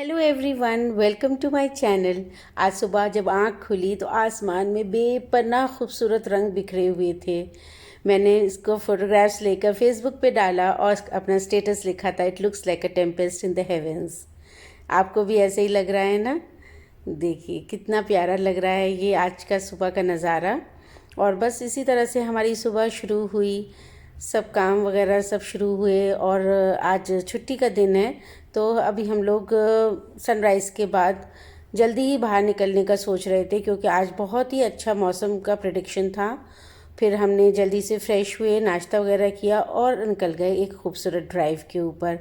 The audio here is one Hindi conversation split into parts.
Hello everyone, welcome to my channel. आज सुबह जब आँख खुली तो आसमान में बेपनाह खूबसूरत रंग बिखरे हुए थे। मैंने इसको फ़ोटोग्राफ्स लेकर फेसबुक पे डाला और अपना स्टेटस लिखा था, it looks like a Tempest in the heavens. आपको भी ऐसे ही लग रहा है ना? देखिए कितना प्यारा लग रहा है ये आज का सुबह का नज़ारा। और बस इसी तरह से हमारी सुबह शुरू हुई, सब काम वगैरह सब शुरू हुए। और आज छुट्टी का दिन है तो अभी हम लोग सनराइज़ के बाद जल्दी ही बाहर निकलने का सोच रहे थे, क्योंकि आज बहुत ही अच्छा मौसम का प्रेडिक्शन था। फिर हमने जल्दी से फ्रेश हुए, नाश्ता वगैरह किया और निकल गए एक खूबसूरत ड्राइव के ऊपर।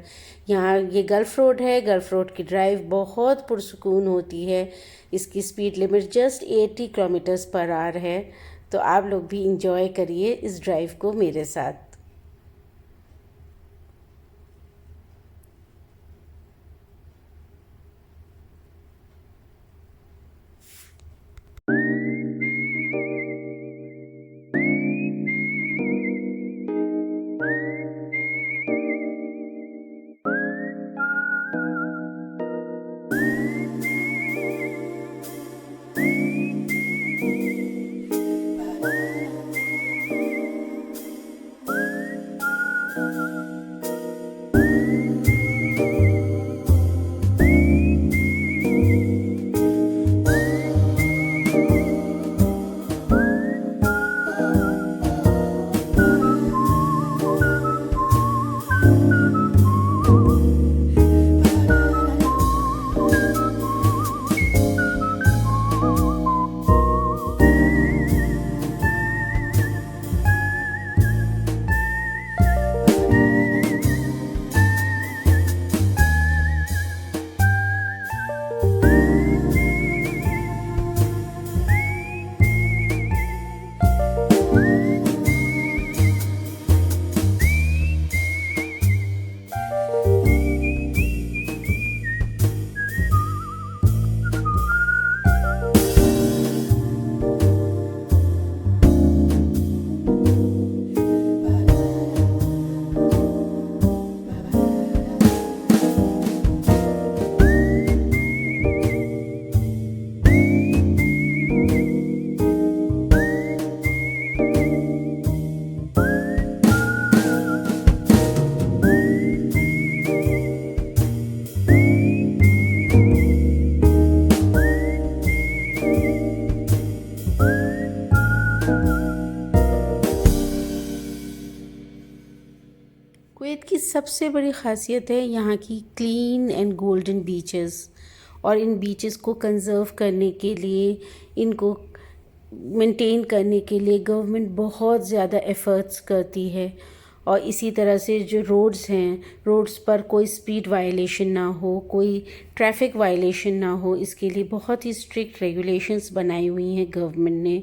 यहाँ ये गल्फ़ रोड है। गल्फ़ रोड की ड्राइव बहुत पुरसुकून होती है। इसकी speed limit just 80 kilometres per hour है। तो आप लोग भी इंजॉय करिए इस ड्राइव को मेरे साथ। कुवैत की सबसे बड़ी ख़ासियत है यहाँ की क्लीन एंड गोल्डन बीचेस। और इन बीचेस को कंज़र्व करने के लिए, इनको मेंटेन करने के लिए गवर्नमेंट बहुत ज़्यादा एफ़र्ट्स करती है। और इसी तरह से जो रोड्स हैं, रोड्स पर कोई स्पीड वायलेशन ना हो, कोई ट्रैफिक वायलेशन ना हो, इसके लिए बहुत ही स्ट्रिक्ट रेगुलेशंस बनाई हुई हैं गवर्नमेंट ने।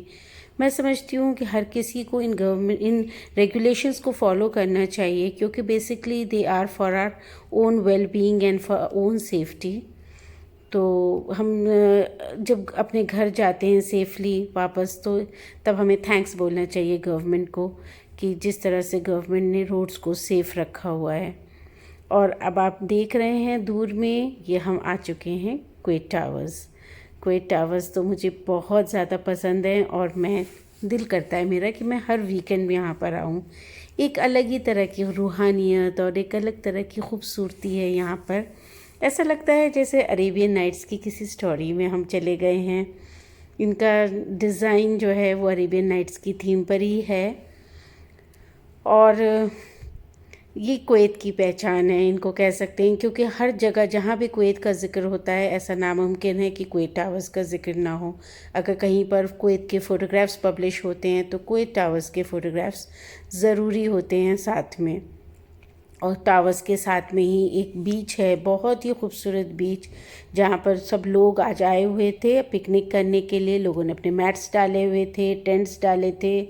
मैं समझती हूँ कि हर किसी को इन रेगुलेशंस को फॉलो करना चाहिए, क्योंकि basically they are for our own well being and for own safety. तो हम जब अपने घर जाते हैं सेफली वापस, तो तब हमें थैंक्स बोलना चाहिए गवर्नमेंट को कि जिस तरह से गवर्नमेंट ने रोड्स को सेफ़ रखा हुआ है। और अब आप देख रहे हैं दूर में, ये हम आ चुके हैं कुवैत टावर्स। कुवैत टावर्स तो मुझे बहुत ज़्यादा पसंद है और मैं दिल करता है मेरा कि मैं हर वीकेंड में यहाँ पर आऊँ। एक अलग ही तरह की रूहानियत और एक अलग तरह की खूबसूरती है यहाँ पर। ऐसा लगता है जैसे अरेबियन नाइट्स की किसी स्टोरी में हम चले गए हैं। इनका डिज़ाइन जो है वो अरेबियन नाइट्स की थीम पर ही है। और ये कुवैत की पहचान है, इनको कह सकते हैं, क्योंकि हर जगह जहाँ भी कुवैत का ज़िक्र होता है, ऐसा नामुमकिन है कि कुवैत टावर्स का ज़िक्र ना हो। अगर कहीं पर कुवैत के फ़ोटोग्राफ्स पब्लिश होते हैं तो कुवैत टावर्स के फ़ोटोग्राफ्स ज़रूरी होते हैं साथ में। और टावर्स के साथ में ही एक बीच है, बहुत ही खूबसूरत बीच, जहाँ पर सब लोग आज आए हुए थे पिकनिक करने के लिए। लोगों ने अपने मैट्स डाले हुए थे, टेंट्स डाले थे,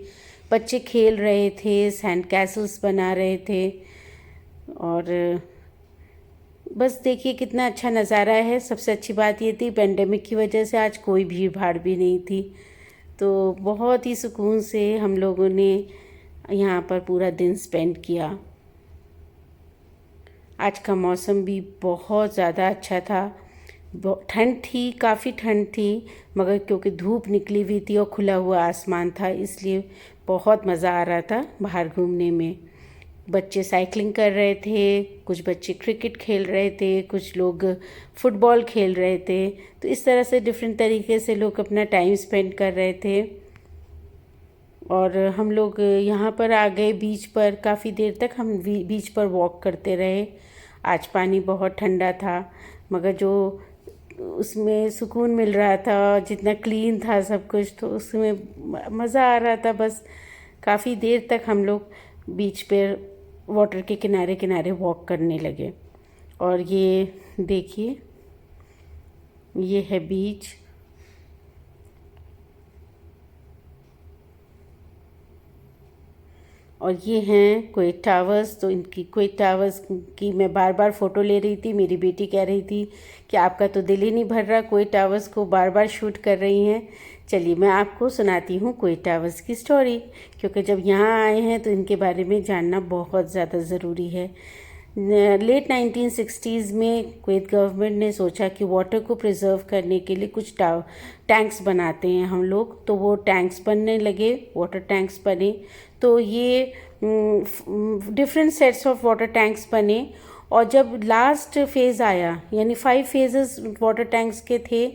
बच्चे खेल रहे थे, सैंड कैसल्स बना रहे थे। और बस देखिए कितना अच्छा नज़ारा है। सबसे अच्छी बात ये थी, पेंडेमिक की वजह से आज कोई भीड़ भाड़ भी नहीं थी, तो बहुत ही सुकून से हम लोगों ने यहाँ पर पूरा दिन स्पेंड किया। आज का मौसम भी बहुत ज़्यादा अच्छा था। ठंड थी, काफ़ी ठंड थी, मगर क्योंकि धूप निकली हुई थी और खुला हुआ आसमान था, इसलिए बहुत मज़ा आ रहा था बाहर घूमने में। बच्चे साइकिलिंग कर रहे थे, कुछ बच्चे क्रिकेट खेल रहे थे, कुछ लोग फुटबॉल खेल रहे थे। तो इस तरह से डिफरेंट तरीके से लोग अपना टाइम स्पेंड कर रहे थे। और हम लोग यहाँ पर आ गए बीच पर। काफ़ी देर तक हम बीच पर वॉक करते रहे। आज पानी बहुत ठंडा था, मगर जो उसमें सुकून मिल रहा था, जितना क्लीन था सब कुछ, तो उसमें मज़ा आ रहा था। बस काफ़ी देर तक हम लोग बीच पर वाटर के किनारे किनारे वॉक करने लगे। और ये देखिए, ये है बीच। और ये हैं क्वेट टावर्स। तो इनकी क्वेट टावर्स की मैं बार बार फ़ोटो ले रही थी। मेरी बेटी कह रही थी कि आपका तो दिल ही नहीं भर रहा, क्वेट टावर्स को बार बार शूट कर रही हैं। चलिए मैं आपको सुनाती हूँ क्वेट टावर्स की स्टोरी, क्योंकि जब यहाँ आए हैं तो इनके बारे में जानना बहुत ज़्यादा ज़रूरी है। लेट 1960s में कुवैत गवर्नमेंट ने सोचा कि वाटर को प्रिजर्व करने के लिए कुछ टैंक्स बनाते हैं हम लोग। तो वो टैंक्स बनने लगे, वाटर टैंक्स बने। तो ये different sets of water tanks बने। और जब लास्ट फेज़ आया, यानी 5 फेजेस वाटर टैंक्स के थे,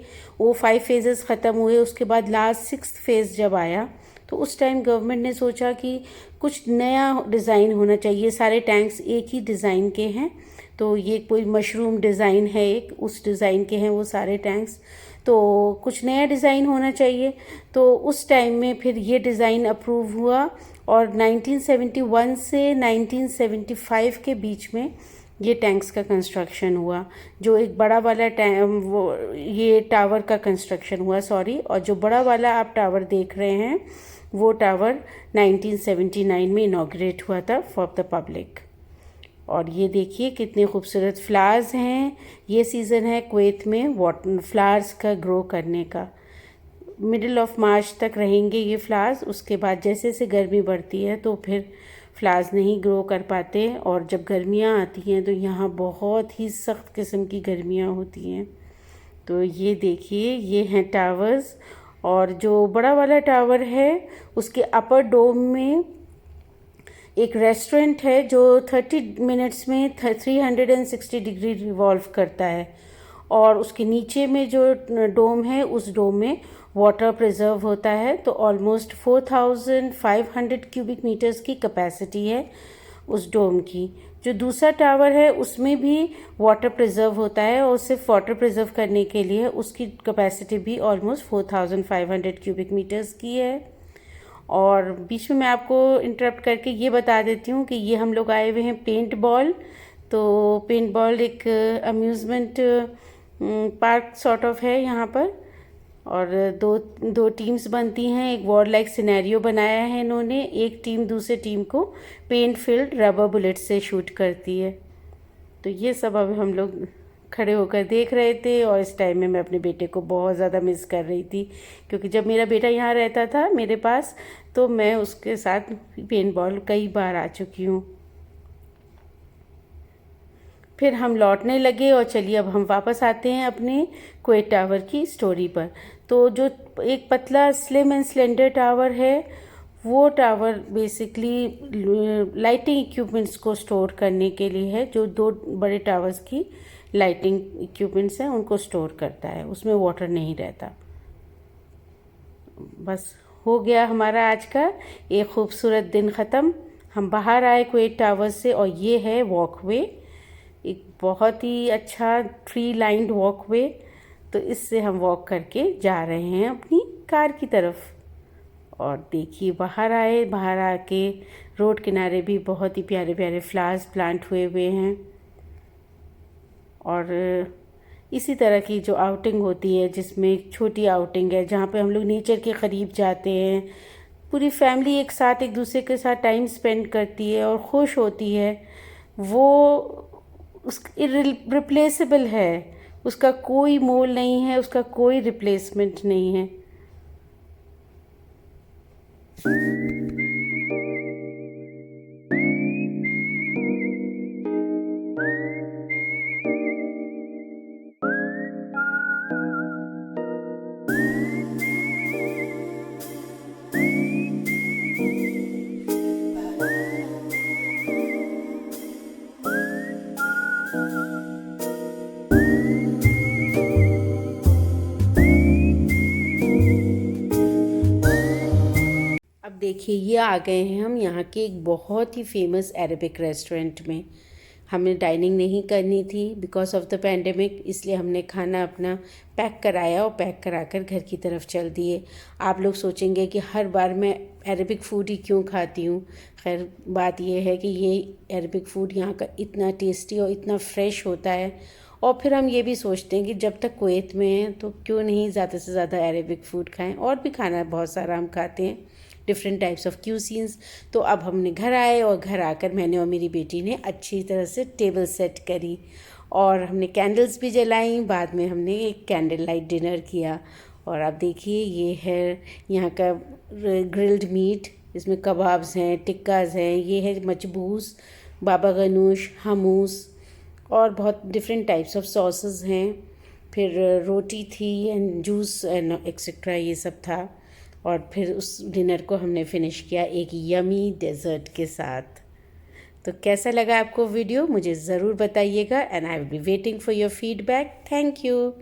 वो 5 फेजेस ख़त्म हुए। उसके बाद लास्ट 6th फेज़ जब आया, तो उस टाइम गवर्नमेंट ने सोचा कि कुछ नया डिज़ाइन होना चाहिए। सारे टैंक्स एक ही डिज़ाइन के हैं, तो ये कोई मशरूम डिज़ाइन है, एक उस डिज़ाइन के हैं वो सारे टैंक्स। तो कुछ नया डिज़ाइन होना चाहिए। तो उस टाइम में फिर ये डिज़ाइन अप्रूव हुआ। और 1971 से 1975 के बीच में ये टैंक्स का कंस्ट्रक्शन हुआ। जो एक बड़ा वाला वो ये टावर का कंस्ट्रक्शन हुआ, सॉरी। और जो बड़ा वाला आप टावर देख रहे हैं, वो टावर 1979 में इनॉग्रेट हुआ था फॉर द पब्लिक। और ये देखिए कितने खूबसूरत फ्लावर्स हैं। ये सीज़न है कुवैत में वाटर फ्लावर्स का ग्रो करने का। मिडिल ऑफ मार्च तक रहेंगे ये फ्लावर्स। उसके बाद जैसे जैसे गर्मी बढ़ती है तो फिर फ्लावर्स नहीं ग्रो कर पाते। और जब गर्मियाँ आती हैं तो यहाँ बहुत ही सख्त किस्म की गर्मियाँ होती हैं। तो ये देखिए, ये हैं टावर्स। और जो बड़ा वाला टावर है, उसके अपर डोम में एक रेस्टोरेंट है जो 30 मिनट्स में 360 डिग्री रिवॉल्व करता है। और उसके नीचे में जो डोम है, उस डोम में वाटर प्रिजर्व होता है। तो ऑलमोस्ट 4500 क्यूबिक मीटर्स की कैपेसिटी है उस डोम की। जो दूसरा टावर है उसमें भी वाटर प्रिजर्व होता है, और सिर्फ वाटर प्रिजर्व करने के लिए उसकी कैपेसिटी भी ऑलमोस्ट 4500 क्यूबिक मीटर्स की है। और बीच में मैं आपको इंटरप्ट करके ये बता देती हूँ कि ये हम लोग आए हुए हैं पेंट बॉल। तो पेंट बॉल एक अम्यूज़मेंट पार्क सॉर्ट ऑफ है यहाँ पर। और दो दो टीम्स बनती हैं। एक वॉर लाइक सिनेरियो बनाया है इन्होंने। एक टीम दूसरे टीम को पेंट फिल्ड रबर बुलेट से शूट करती है। तो ये सब अब हम लोग खड़े होकर देख रहे थे। और इस टाइम में मैं अपने बेटे को बहुत ज़्यादा मिस कर रही थी, क्योंकि जब मेरा बेटा यहाँ रहता था मेरे पास, तो मैं उसके साथ पेंट बॉल कई बार आ चुकी हूँ। फिर हम लौटने लगे। और चलिए अब हम वापस आते हैं अपने कुवैत टावर की स्टोरी पर। तो जो एक पतला स्लिम एंड स्लेंडर टावर है, वो टावर बेसिकली लाइटिंग इक्विपमेंट्स को स्टोर करने के लिए है। जो दो बड़े टावर्स की लाइटिंग इक्विपमेंट्स हैं उनको स्टोर करता है, उसमें वाटर नहीं रहता। बस हो गया हमारा आज का एक खूबसूरत दिन ख़त्म। हम बाहर आए कुवैत टावर से, और ये है वॉकवे, एक बहुत ही अच्छा ट्री लाइंड वॉकवे। तो इससे हम वॉक करके जा रहे हैं अपनी कार की तरफ। और देखिए बाहर आए, बाहर आके रोड किनारे भी बहुत ही प्यारे प्यारे फ्लावर्स प्लांट हुए हुए हैं। और इसी तरह की जो आउटिंग होती है, जिसमें एक छोटी आउटिंग है जहाँ पे हम लोग नेचर के करीब जाते हैं, पूरी फैमिली एक साथ एक दूसरे के साथ टाइम स्पेंड करती है और खुश होती है, वो उस रिप्लेसेबल है। उसका कोई मोल नहीं है, उसका कोई रिप्लेसमेंट नहीं है। अब देखिए ये आ गए हैं हम यहाँ के एक बहुत ही फेमस अरेबिक रेस्टोरेंट में। हमें डाइनिंग नहीं करनी थी बिकॉज ऑफ द पैंडेमिक, इसलिए हमने खाना अपना पैक कराया और पैक कराकर घर की तरफ चल दिए। आप लोग सोचेंगे कि हर बार मैं अरेबिक फ़ूड ही क्यों खाती हूँ। खैर बात यह है कि ये अरेबिक फ़ूड यहाँ का इतना टेस्टी और इतना फ्रेश होता है, और फिर हम ये भी सोचते हैं कि जब तक कुवैत में हैं तो क्यों नहीं ज़्यादा से ज़्यादा अरेबिक फ़ूड खाएं। और भी खाना बहुत सारा हम खाते हैं, डिफरेंट टाइप्स ऑफ क्यूसीन्स। तो अब हमने घर आए और घर आकर मैंने और मेरी बेटी ने अच्छी तरह से टेबल सेट करी और हमने कैंडल्स भी जलाई। बाद में हमने एक कैंडल लाइट डिनर किया। और आप देखिए ये है यहाँ का ग्रिल्ड मीट, इसमें कबाब्स हैं, टिक्काज़ हैं, ये है मचबूस, बाबा गनूश, हमूस और बहुत डिफरेंट टाइप्स ऑफ सॉसेस हैं। फिर रोटी थी एंड जूस एंड एक्सेट्रा ये सब था। और फिर उस डिनर को हमने फिनिश किया एक यमी डेज़र्ट के साथ। तो कैसा लगा आपको वीडियो मुझे ज़रूर बताइएगा, and I will be waiting for your feedback. Thank you.